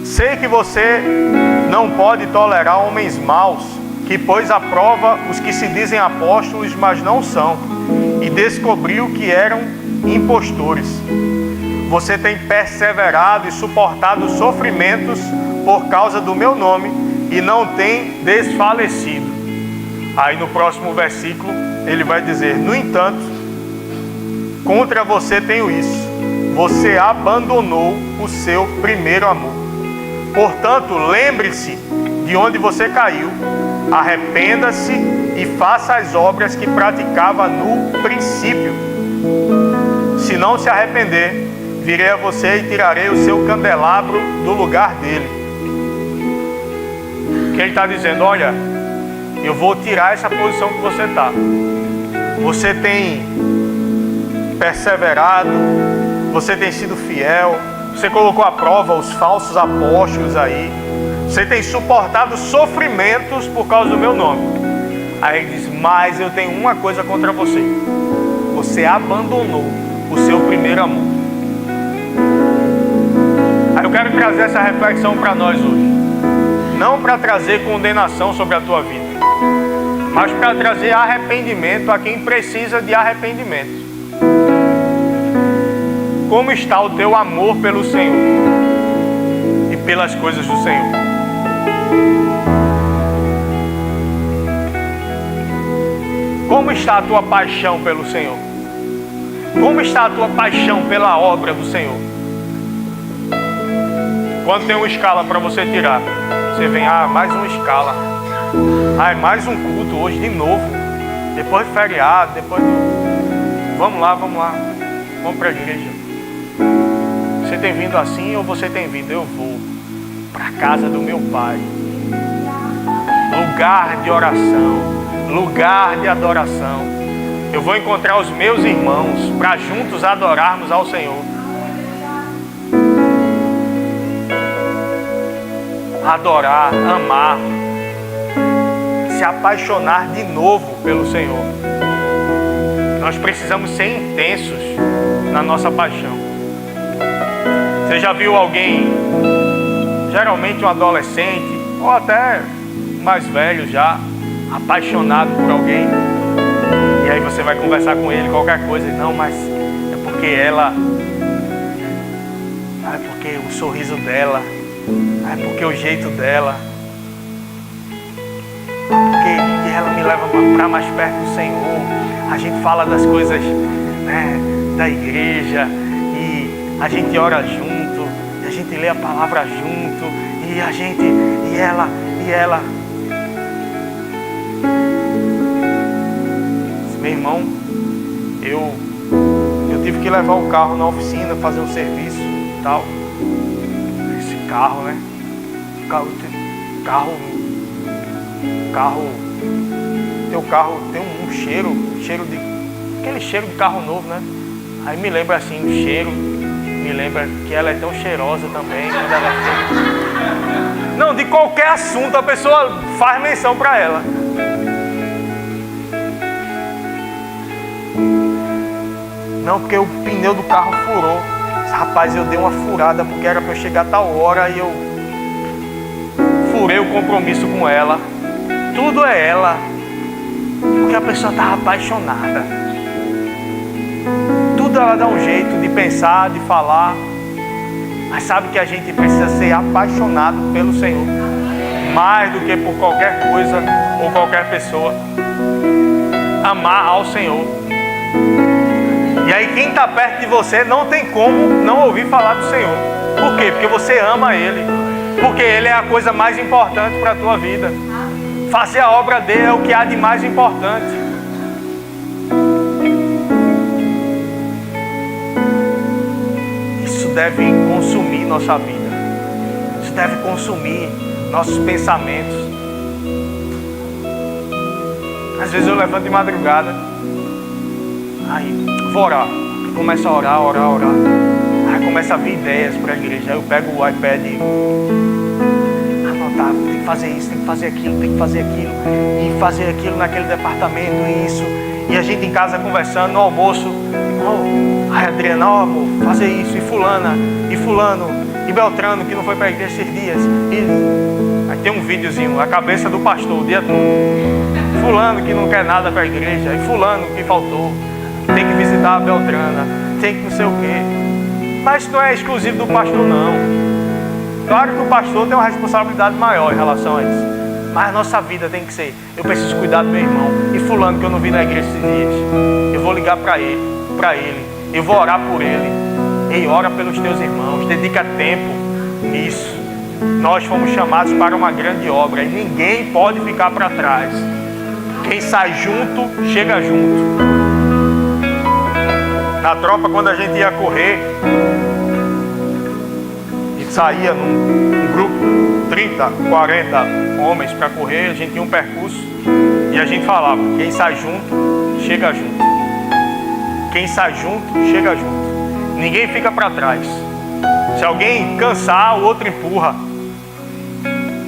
Sei que você não pode tolerar homens maus, que pôs à prova os que se dizem apóstolos, mas não são, e descobriu que eram impostores. Você tem perseverado e suportado sofrimentos por causa do meu nome e não tem desfalecido. Aí no próximo versículo ele vai dizer: no entanto, contra você tenho isso: você abandonou o seu primeiro amor. Portanto, lembre-se de onde você caiu, arrependa-se e faça as obras que praticava no princípio. Se não se arrepender, virei a você e tirarei o seu candelabro do lugar dele. Que ele está dizendo: olha, eu vou tirar essa posição que você está. Você tem perseverado, você tem sido fiel, você colocou à prova os falsos apóstolos aí, você tem suportado sofrimentos por causa do meu nome. Aí ele diz: mas eu tenho uma coisa contra você: você abandonou o seu primeiro amor. Aí eu quero trazer essa reflexão para nós hoje, não para trazer condenação sobre a tua vida, mas para trazer arrependimento a quem precisa de arrependimento. Como está o teu amor pelo Senhor e pelas coisas do Senhor? Como está a tua paixão pelo Senhor? Como está a tua paixão pela obra do Senhor? Quando tem uma escala para você tirar, você vem: mais uma escala. Mais um culto hoje de novo. Depois do feriado, depois do... Vamos lá. Vamos para a igreja. Você tem vindo assim ou você tem vindo? Eu vou para a casa do meu Pai. Lugar de oração, lugar de adoração. Eu vou encontrar os meus irmãos para juntos adorarmos ao Senhor. Adorar, amar, se apaixonar de novo pelo Senhor. Nós precisamos ser intensos na nossa paixão. Você já viu alguém, geralmente um adolescente, ou até mais velho já, apaixonado por alguém? E aí você vai conversar com ele, qualquer coisa: não, mas é porque ela, é porque o sorriso dela, é porque o jeito dela, porque ela me leva para mais perto do Senhor. A gente fala das coisas, né, da igreja, e a gente ora junto, e a gente lê a palavra junto, e ela. Meu irmão, eu tive que levar o carro na oficina, fazer um serviço e tal. Esse carro, né? Teu carro tem um cheiro de... aquele cheiro de carro novo, né? Aí me lembra assim, o cheiro, me lembra que ela é tão cheirosa também, quando ela chega. Não, de qualquer assunto a pessoa faz menção para ela. Não, porque o pneu do carro furou. Rapaz, eu dei uma furada porque era para eu chegar a tal hora e eu furei o compromisso com ela. Tudo é ela. Porque a pessoa está apaixonada. Tudo ela dá um jeito de pensar, de falar. Mas sabe que a gente precisa ser apaixonado pelo Senhor. Mais do que por qualquer coisa ou qualquer pessoa. Amar ao Senhor. E aí quem está perto de você não tem como não ouvir falar do Senhor. Por quê? Porque você ama Ele. Porque Ele é a coisa mais importante para a tua vida. Fazer a obra dele é o que há de mais importante. Isso deve consumir nossa vida. Isso deve consumir nossos pensamentos. Às vezes eu levanto de madrugada. Aí vou orar. Começo a orar. Aí começa a vir ideias para a igreja. Aí eu pego o iPad e anotar, tem que fazer isso, tem que fazer aquilo, tem que fazer aquilo. E fazer aquilo naquele departamento e isso. E a gente em casa conversando no almoço. Ai, Adriana, ó, amor, fazer isso. E fulana, e fulano, e Beltrano que não foi para a igreja esses dias. E aí tem um videozinho, a cabeça do pastor o dia todo. Fulano que não quer nada para a igreja. E fulano que faltou. Tem que visitar a Beltrana, tem que não sei o quê. Mas isso não é exclusivo do pastor, não. Claro que o pastor tem uma responsabilidade maior em relação a isso. Mas a nossa vida tem que ser, eu preciso cuidar do meu irmão. E fulano que eu não vi na igreja esses dias, eu vou ligar para ele, eu vou orar por ele. Ei, ora pelos teus irmãos, dedica tempo nisso. Nós fomos chamados para uma grande obra e ninguém pode ficar para trás. Quem sai junto, chega junto. Na tropa, quando a gente ia correr, a gente saía num grupo, 30, 40 homens para correr, a gente tinha um percurso e a gente falava, quem sai junto, chega junto. Quem sai junto, chega junto. Ninguém fica para trás. Se alguém cansar, o outro empurra.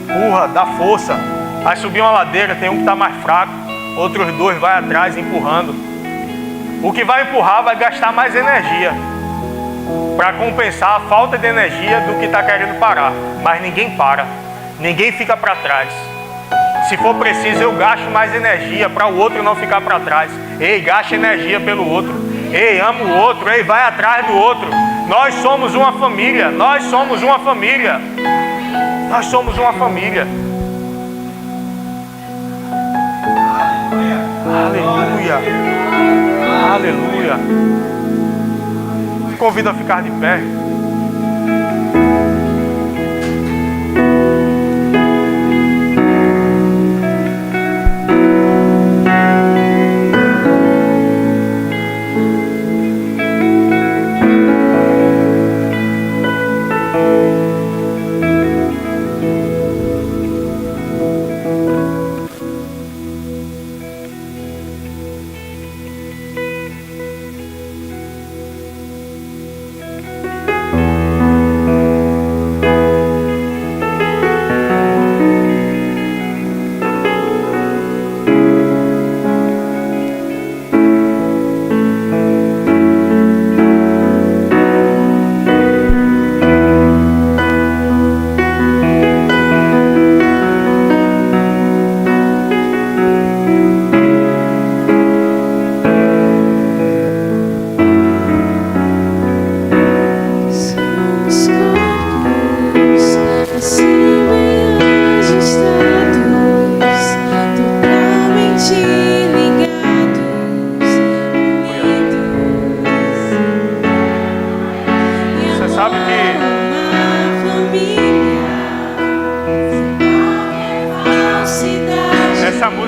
Empurra, dá força. Vai subir uma ladeira, tem um que está mais fraco, outros dois vai atrás empurrando. O que vai empurrar vai gastar mais energia para compensar a falta de energia do que está querendo parar. Mas ninguém para, ninguém fica para trás. Se for preciso, eu gasto mais energia para o outro não ficar para trás. Ei, gaste energia pelo outro. Ei, ama o outro. Ei, vai atrás do outro. Nós somos uma família. Nós somos uma família. Nós somos uma família. Aleluia. Aleluia. Te convido a ficar de pé.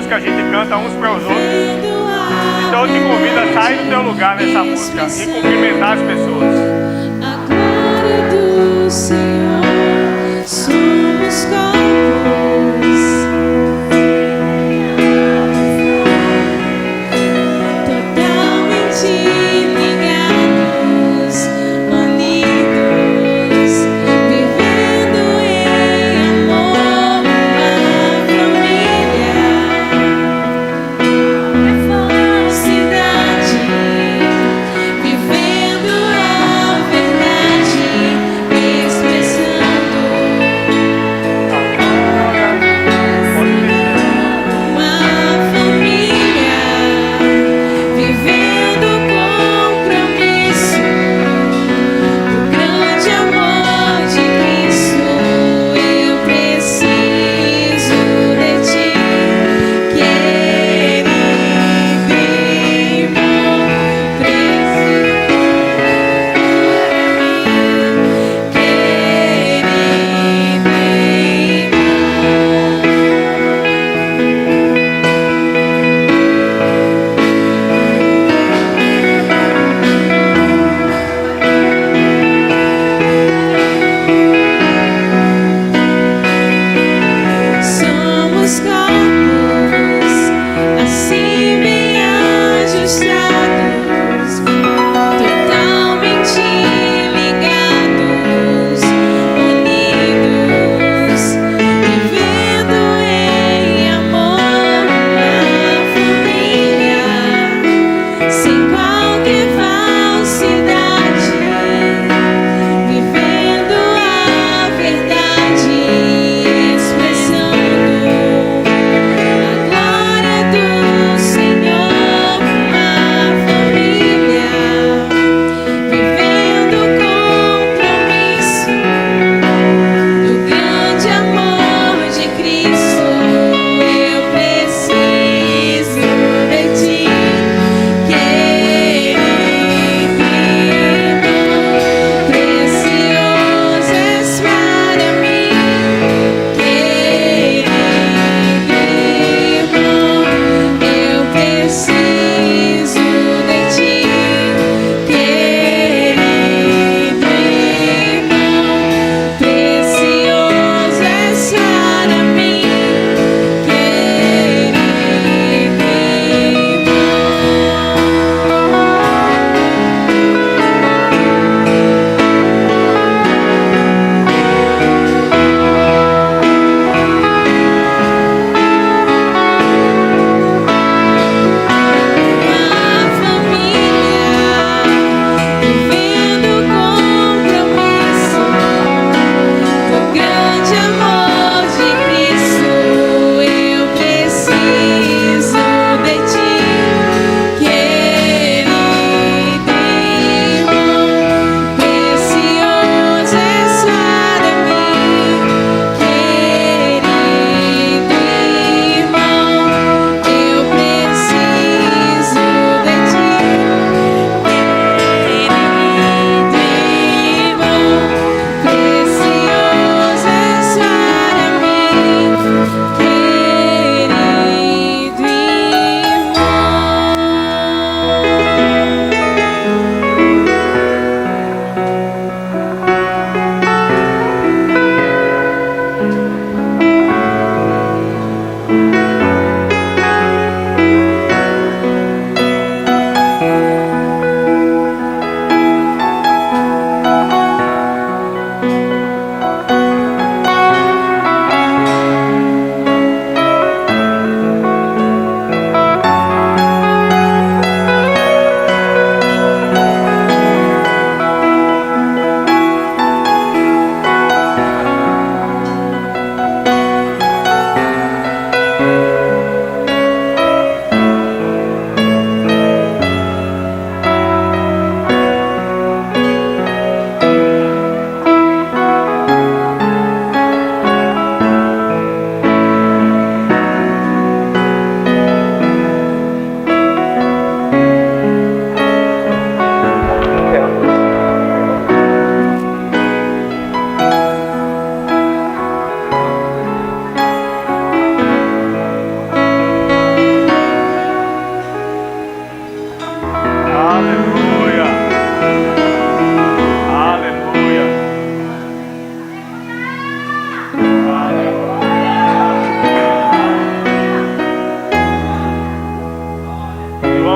Que a gente canta uns para os outros. Então eu te convido a sair do teu lugar nessa música e cumprimentar as pessoas. A glória do Senhor somos corpos, totalmente ligados, unidos, vivendo em amor.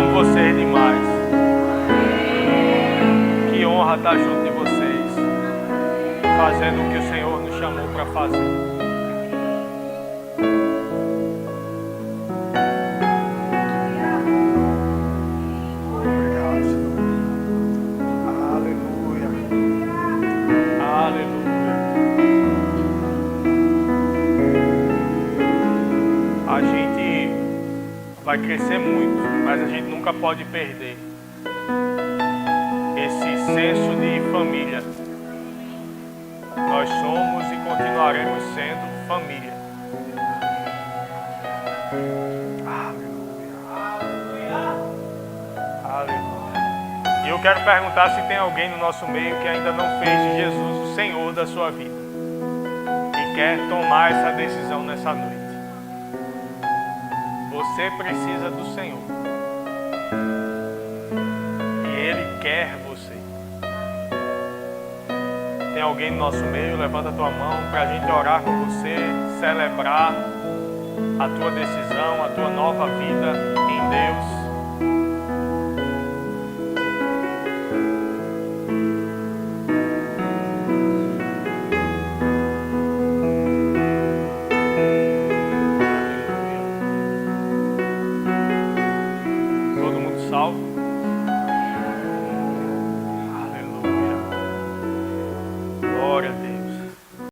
amo vocês demais. Que honra estar junto de vocês, fazendo o que o Senhor nos chamou para fazer. Vai crescer muito, mas a gente nunca pode perder esse senso de família. Nós somos e continuaremos sendo família. Aleluia. Aleluia. E eu quero perguntar se tem alguém no nosso meio que ainda não fez de Jesus o Senhor da sua vida e quer tomar essa decisão nessa noite. Você precisa do Senhor. E Ele quer você. Tem alguém no nosso meio? Levanta a tua mão para a gente orar com você, celebrar a tua decisão, a tua nova vida em Deus.